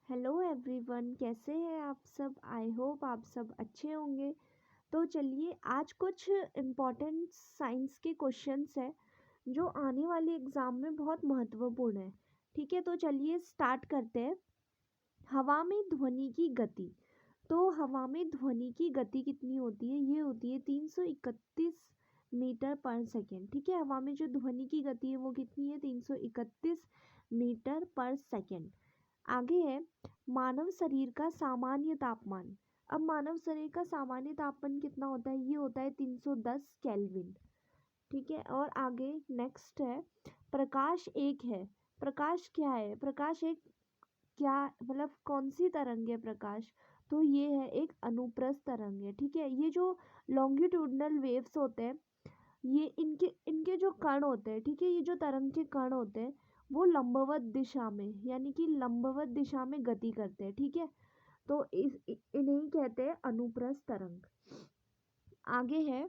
Hello everyone, कैसे हैं आप सब। आई होप आप सब अच्छे होंगे। तो चलिए आज कुछ इम्पोर्टेंट साइंस के क्वेश्चंस हैं जो आने वाले एग्ज़ाम में बहुत महत्वपूर्ण है। ठीक है, तो चलिए स्टार्ट करते हैं। हवा में ध्वनि की गति। तो हवा में ध्वनि की गति कितनी होती है? ये होती है 331 मीटर पर सेकेंड। ठीक है, हवा में जो ध्वनि की गति है वो कितनी है? 331 मीटर पर सेकेंड। आगे है मानव शरीर का सामान्य तापमान। अब मानव शरीर का सामान्य तापमान कितना होता है? ये होता है 310 केल्विन। ठीक है, और आगे नेक्स्ट है प्रकाश एक है। प्रकाश क्या है? प्रकाश एक क्या मतलब कौन सी तरंग है प्रकाश? तो ये है एक अनुप्रस्थ तरंग है। ठीक है, ये जो लॉन्गिट्यूडनल वेव्स होते हैं, ये इनके इनके जो कण होते हैं, ठीक है, ये जो तरंग के कण होते हैं वो लंबवत दिशा में यानी कि लंबवत दिशा में गति करते हैं। ठीक है, तो इन्हें कहते हैं अनुप्रस्थ तरंग। आगे है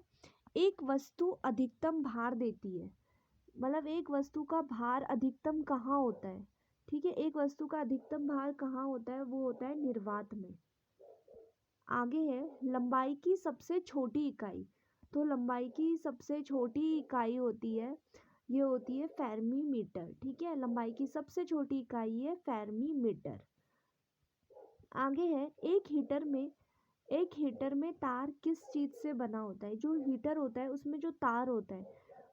एक वस्तु अधिकतम भार देती है। मतलब एक वस्तु का भार अधिकतम कहाँ होता है? ठीक है, एक वस्तु का अधिकतम भार कहाँ होता है? वो होता है निर्वात में। आगे है लंबाई की सबसे छोटी इकाई। तो लंबाई की सबसे छोटी इकाई होती है, ये होती है फेर्मी मीटर। ठीक है, लंबाई की सबसे छोटी इकाई है फेर्मी मीटर। आगे है एक हीटर में तार किस चीज से बना होता है? जो हीटर होता है उसमें जो तार होता है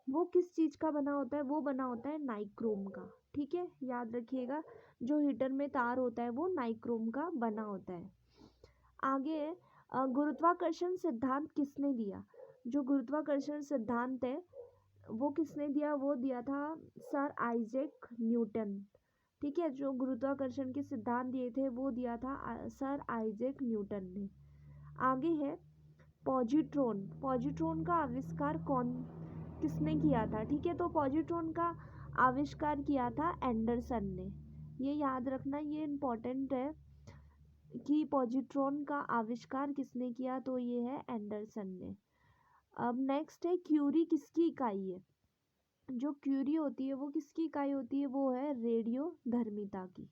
वो किस चीज का बना होता है? वो बना होता है नाइक्रोम का। ठीक है, याद रखिएगा, जो हीटर में तार होता है वो नाइक्रोम का बना होता है। आगे है गुरुत्वाकर्षण सिद्धांत किसने दिया? जो गुरुत्वाकर्षण सिद्धांत है वो किसने दिया? वो दिया था सर आइजैक न्यूटन। ठीक है, जो गुरुत्वाकर्षण के सिद्धांत दिए थे वो दिया था सर आइजैक न्यूटन ने। आगे है पॉजिट्रॉन। पॉजिट्रॉन का आविष्कार किसने किया था? ठीक है, तो पॉजिट्रॉन का आविष्कार किया था एंडरसन ने। ये याद रखना, ये इम्पोर्टेंट है कि पॉजिट्रॉन का आविष्कार किसने किया? तो ये है एंडरसन ने। अब नेक्स्ट है क्यूरी किसकी इकाई है? जो क्यूरी होती है वो किसकी इकाई होती है? वो है रेडियोधर्मिता की।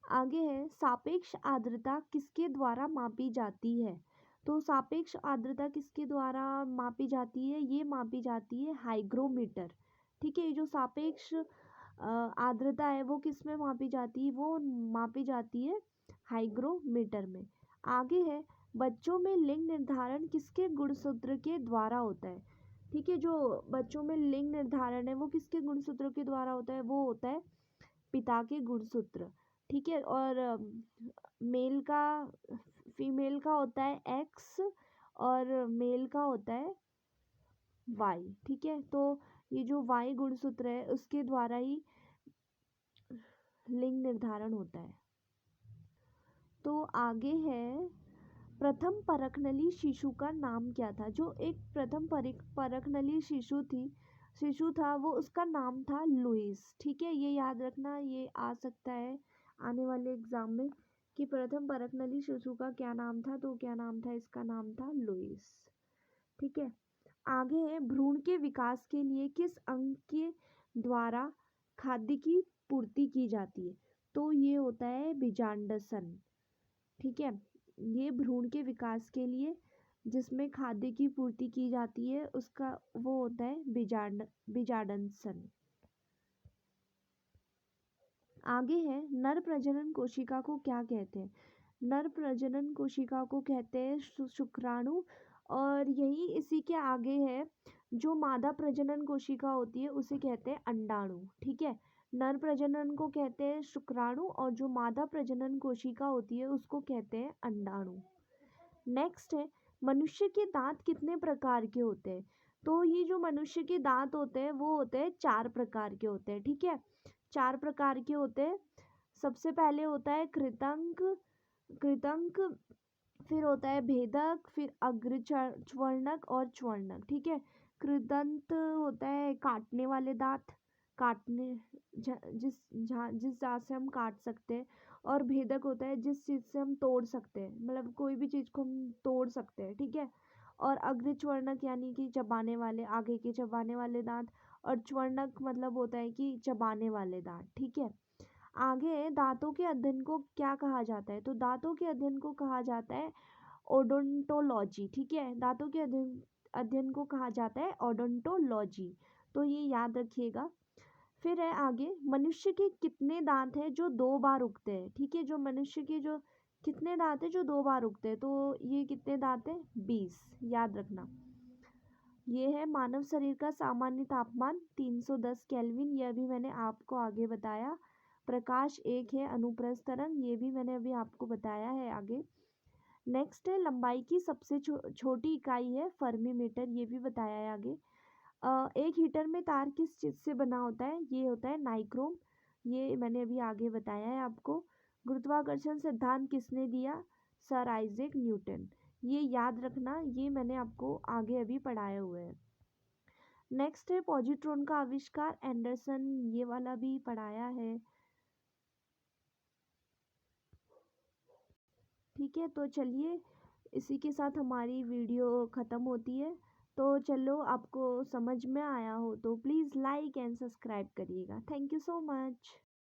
आगे है सापेक्ष आर्द्रता किसके द्वारा मापी जाती है? तो सापेक्ष आर्द्रता किसके द्वारा मापी जाती है? ये मापी जाती है हाइग्रोमीटर। ठीक है, ये जो सापेक्ष आर्द्रता है वो किस में मापी जाती है? वो मापी जाती है हाइग्रोमीटर में। आगे है बच्चों में लिंग निर्धारण किसके गुणसूत्र के द्वारा होता है? ठीक है, जो बच्चों में लिंग निर्धारण है वो किसके गुणसूत्र के द्वारा होता है? वो होता है पिता के गुणसूत्र। ठीक है, और मेल का फीमेल का होता है एक्स और मेल का होता है वाई। ठीक है, तो ये जो वाई गुणसूत्र है उसके द्वारा ही लिंग निर्धारण होता है। तो आगे है प्रथम परखनली शिशु का नाम क्या था? जो एक प्रथम परखनली शिशु था वो उसका नाम था लुइस। ठीक है, ये याद रखना, ये आ सकता है आने वाले एग्जाम में कि प्रथम परखनली शिशु का क्या नाम था? तो क्या नाम था? इसका नाम था लुइस। ठीक है, आगे है भ्रूण के विकास के लिए किस अंग के द्वारा खाद्य की पूर्ति की जाती है? तो ये होता है बीजांडसन। ठीक है, ये भ्रूण के विकास के लिए जिसमें खाद्य की पूर्ति की जाती है उसका वो होता है बीजांडसन। आगे है नर प्रजनन कोशिका को क्या कहते हैं? नर प्रजनन कोशिका को कहते हैं शुक्राणु। और यही इसी के आगे है जो मादा प्रजनन कोशिका होती है उसे कहते हैं अंडाणु। ठीक है, नर प्रजनन को कहते हैं शुक्राणु और जो मादा प्रजनन कोशिका होती है उसको कहते हैं अंडाणु। नेक्स्ट है मनुष्य के दांत कितने प्रकार के होते हैं? तो ये जो मनुष्य के दांत होते हैं वो होते हैं 4 प्रकार के होते हैं। ठीक है, 4 प्रकार के होते हैं। सबसे पहले होता है कृतंक कृतंक फिर होता है भेदक, फिर च्वर्णक और च्वर्णक। ठीक है, कृदंत होता है काटने वाले दांत, काटने जिस दांत से हम काट सकते हैं। और भेदक होता है जिस चीज़ से हम तोड़ सकते हैं, मतलब कोई भी चीज़ को हम तोड़ सकते हैं। ठीक है, और अग्रच्वर्णक यानी कि चबाने वाले, आगे के चबाने वाले दांत। और च्वर्णक मतलब होता है कि चबाने वाले दांत। ठीक है, आगे दांतों के अध्ययन को क्या कहा जाता है? तो दांतों के अध्ययन को कहा जाता है ओडोंटोलॉजी। ठीक है, दांतों के अध्ययन अध्ययन को कहा जाता है ओडोंटोलॉजी, तो ये याद रखिएगा। फिर है आगे, मनुष्य के कितने दांत हैं जो 2 बार उगते हैं? ठीक है, जो मनुष्य के जो कितने दांत हैं जो 2 बार उगते हैं? तो ये कितने दांत हैं? 20, याद रखना। ये है मानव शरीर का सामान्य तापमान 310 केल्विन, यह भी मैंने आपको आगे बताया। प्रकाश एक है अनुप्रस्थ तरंग, ये भी मैंने अभी आपको बताया है आगे। नेक्स्ट है लंबाई की सबसे छोटी इकाई है फर्मीमीटर, ये भी बताया है आगे। एक हीटर में तार किस चीज़ से बना होता है? ये होता है नाइक्रोम, ये मैंने अभी आगे बताया है आपको। गुरुत्वाकर्षण सिद्धांत किसने दिया? सर आइजैक न्यूटन, ये याद रखना, ये मैंने आपको आगे अभी पढ़ाए हुए हैं। नेक्स्ट है पॉजिट्रॉन का आविष्कार एंडरसन, ये वाला भी पढ़ाया है। ठीक है, तो चलिए इसी के साथ हमारी वीडियो ख़त्म होती है। तो चलो, आपको समझ में आया हो तो प्लीज़ लाइक एंड सब्सक्राइब करिएगा। Thank you so much.